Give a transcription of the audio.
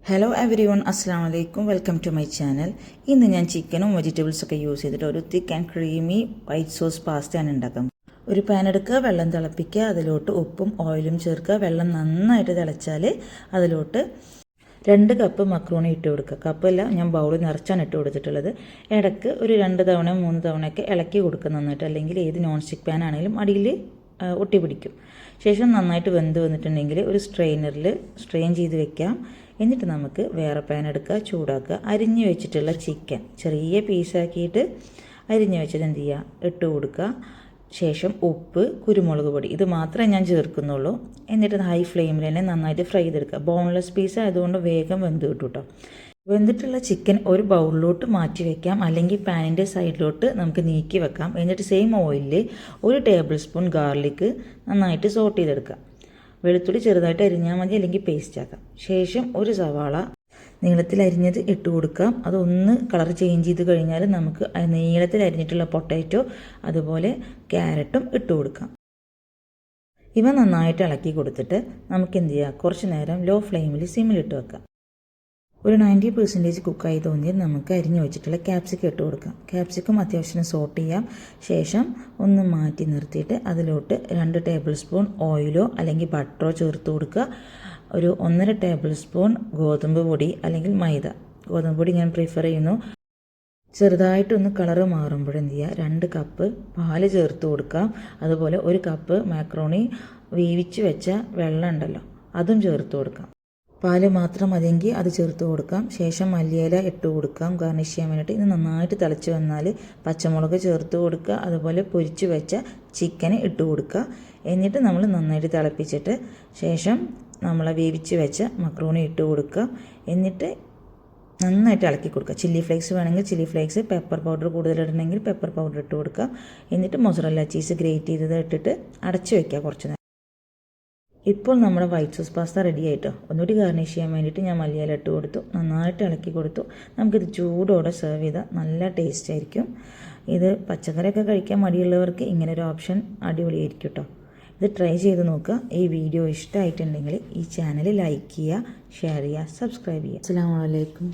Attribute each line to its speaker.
Speaker 1: Hello every one, അസ്സാം വലൈക്കും. Welcome to my channel. ഇന്ന് ഞാൻ ചിക്കനും വെജിറ്റബിൾസൊക്കെ യൂസ് ചെയ്തിട്ട് ഒരു thick and creamy white sauce പാസ്തയാണ് ഉണ്ടാക്കാം. ഒരു പാൻ എടുക്കുക, വെള്ളം തിളപ്പിക്കുക, അതിലോട്ട് ഉപ്പും ഓയിലും ചേർക്കുക. വെള്ളം നന്നായിട്ട് തിളച്ചാൽ അതിലോട്ട് 2 കപ്പ് മക്രോണി ഇട്ട് കൊടുക്കുക. കപ്പല്ല, ഞാൻ ബൗളിൽ നിറച്ചാണ് ഇട്ട് കൊടുത്തിട്ടുള്ളത്. ഇടയ്ക്ക് ഒരു 2 തവണ 3 തവണയൊക്കെ ഇളക്കി കൊടുക്കുക നന്നായിട്ട്, അല്ലെങ്കിൽ ഏത് നോൺ സ്റ്റിക്ക് പാൻ ആണെങ്കിലും അടിയിൽ ഒട്ടി പിടിക്കും. ശേഷം നന്നായിട്ട് വെന്ത് വന്നിട്ടുണ്ടെങ്കിൽ ഒരു സ്ട്രെയിനറിൽ സ്ട്രെയിൻ ചെയ്ത് വെക്കാം. എന്നിട്ട് നമുക്ക് വേറെ പാൻ എടുക്കുക, ചൂടാക്കുക. അരിഞ്ഞ് വെച്ചിട്ടുള്ള ചിക്കൻ ചെറിയ പീസാക്കിയിട്ട് അരിഞ്ഞ് വെച്ചിട്ട് എന്ത് ചെയ്യുക, ഇട്ട് കൊടുക്കുക. ശേഷം ഉപ്പ്, കുരുമുളക് പൊടി, ഇത് മാത്രമേ ഞാൻ ചേർക്കുന്നുള്ളൂ. എന്നിട്ട് ഹൈ ഫ്ലെയിമിൽ തന്നെ നന്നായിട്ട് ഫ്രൈ ചെയ്തെടുക്കുക. ബോൺലെസ് പീസ് ആയതുകൊണ്ട് വേഗം വെന്ത് കിട്ടും കേട്ടോ. വെന്തിട്ടുള്ള ചിക്കൻ ഒരു ബൗളിലോട്ട് മാറ്റി വെക്കാം, അല്ലെങ്കിൽ പാനിൻ്റെ സൈഡിലോട്ട് നമുക്ക് നീക്കി വെക്കാം. എന്നിട്ട് സെയിം ഓയിലിൽ 1 ടേബിൾ സ്പൂൺ ഗാർലിക്ക് നന്നായിട്ട് സോട്ട് ചെയ്തെടുക്കാം. വെളുത്തുള്ളി ചെറുതായിട്ട് അരിഞ്ഞാൽ മതി, അല്ലെങ്കിൽ പേസ്റ്റ് ആക്കാം. ശേഷം ഒരു സവാള നീളത്തിൽ അരിഞ്ഞത് ഇട്ട് കൊടുക്കാം. അതൊന്ന് കളർ ചേഞ്ച് ചെയ്ത് കഴിഞ്ഞാൽ നമുക്ക് നീളത്തിൽ അരിഞ്ഞിട്ടുള്ള പൊട്ടാറ്റോ അതുപോലെ ക്യാരറ്റും ഇട്ട് കൊടുക്കാം. ഇവ നന്നായിട്ട് ഇളക്കി കൊടുത്തിട്ട് നമുക്ക് എന്ത് ചെയ്യാം, കുറച്ച് നേരം ലോ ഫ്ലെയിമിൽ സിമ്മിലിട്ട് വെക്കാം. ഒരു 90% കുക്കായി തോന്നിയാൽ നമുക്ക് അരിഞ്ഞു വെച്ചിട്ടുള്ള ക്യാപ്സിക്കം ഇട്ട് കൊടുക്കാം. ക്യാപ്സിക്കം അത്യാവശ്യം സോട്ട് ചെയ്യാം. ശേഷം ഒന്ന് മാറ്റി നിർത്തിയിട്ട് അതിലോട്ട് 2 ടേബിൾ സ്പൂൺ ഓയിലോ അല്ലെങ്കിൽ ബട്ടറോ ചേർത്ത് കൊടുക്കുക. ഒരു 1.5 ടേബിൾ സ്പൂൺ ഗോതമ്പ് പൊടി അല്ലെങ്കിൽ മൈദ. ഗോതമ്പ് പൊടി ഞാൻ പ്രിഫർ ചെയ്യുന്നു. ചെറുതായിട്ടൊന്ന് കളറ് മാറുമ്പോഴെന്ത് ചെയ്യുക, 2 കപ്പ് പാല് ചേർത്ത് കൊടുക്കാം. അതുപോലെ 1 കപ്പ് മാക്രോണി വേവിച്ച് വെച്ച വെള്ളം ഉണ്ടല്ലോ, അതും ചേർത്ത് കൊടുക്കാം. പാല് മാത്രം മതിയെങ്കിൽ അത് ചേർത്ത് കൊടുക്കാം. ശേഷം മല്ലിയില ഇട്ട് കൊടുക്കാം ഗാർണിഷ് ചെയ്യാൻ വേണ്ടിയിട്ട്. ഇത് നന്നായിട്ട് തിളച്ച് വന്നാൽ പച്ചമുളക് ചേർത്ത് കൊടുക്കുക. അതുപോലെ പൊരിച്ച് വെച്ച ചിക്കന് ഇട്ട് കൊടുക്കുക. എന്നിട്ട് നമ്മൾ നന്നായിട്ട് തിളപ്പിച്ചിട്ട് ശേഷം നമ്മൾ വേവിച്ച് വെച്ച മക്രോണി ഇട്ട് കൊടുക്കുക. എന്നിട്ട് നന്നായിട്ട് ഇളക്കി കൊടുക്കുക. ചില്ലി ഫ്ലേക്സ് വേണമെങ്കിൽ ചില്ലി ഫ്ലേക്സ്, പെപ്പർ പൗഡർ കൂടുതലിടണമെങ്കിൽ പെപ്പർ പൗഡർ ഇട്ട് കൊടുക്കുക. എന്നിട്ട് മൊസറല്ല ചീസ് ഗ്രേറ്റ് ചെയ്തത് ഇട്ടിട്ട് അടച്ച് വയ്ക്കുക കുറച്ച് നേരം. ഇപ്പോൾ നമ്മുടെ വൈറ്റ് സോസ് പാസ്ത റെഡി ആയിട്ടോ. ഒന്നുകൂടി ഗാർണിഷ് ചെയ്യാൻ വേണ്ടിയിട്ട് ഞാൻ മല്ലിയില ഇട്ട് കൊടുത്തു, നന്നായിട്ട് ഇളക്കി കൊടുത്തു. നമുക്കിത് ചൂടോടെ സെർവ് ചെയ്താൽ നല്ല ടേസ്റ്റ് ആയിരിക്കും. ഇത് പച്ചക്കറിയൊക്കെ കഴിക്കാൻ മടിയുള്ളവർക്ക് ഇങ്ങനൊരു ഓപ്ഷൻ അടിപൊളിയായിരിക്കും കേട്ടോ. ഇത് ട്രൈ ചെയ്ത് നോക്കുക. ഈ വീഡിയോ ഇഷ്ടമായിട്ടുണ്ടെങ്കിൽ ഈ ചാനൽ ലൈക്ക് ചെയ്യുക, ഷെയർ ചെയ്യുക, സബ്സ്ക്രൈബ് ചെയ്യുക. അസ്സലാമു അലൈക്കും.